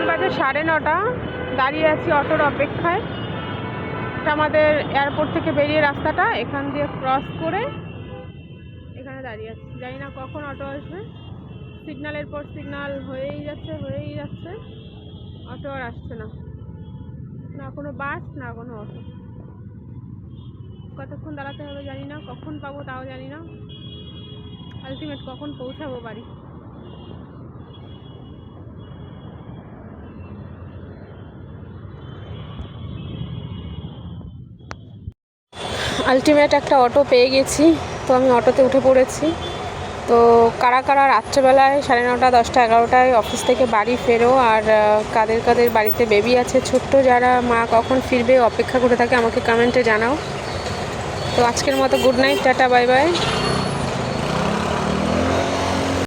বাজে 9:30, দাঁড়িয়ে আছি অটোর অপেক্ষায়। এটা আমাদের এয়ারপোর্ট থেকে বেরিয়ে রাস্তাটা, এখান দিয়ে ক্রস করে এখানে দাঁড়িয়ে আছি। জানি না কখন অটো আসবে। সিগন্যালের পর সিগন্যাল হয়েই যাচ্ছে, অটো আর আসছে না। না কোনো বাস, না কোনো অটো। কতক্ষণ দাঁড়াতে হবে জানি না, কখন পাবো তাও জানি না। আলটিমেট কখন পৌঁছাবো বাড়ি। আলটিমেট একটা অটো পেয়ে গেছি, তো আমি অটোতে উঠে পড়েছি। তো কারা কারা রাত্রেবেলায় 9:30, 10টা, 11টায় অফিস থেকে বাড়ি ফেরো, আর কাদের কাদের বাড়িতে বেবি আছে ছোট্ট, যারা মা কখন ফিরবে অপেক্ষা করে থাকে, আমাকে কমেন্টে জানাও। তো আজকের মতো good night, tata, bye bye.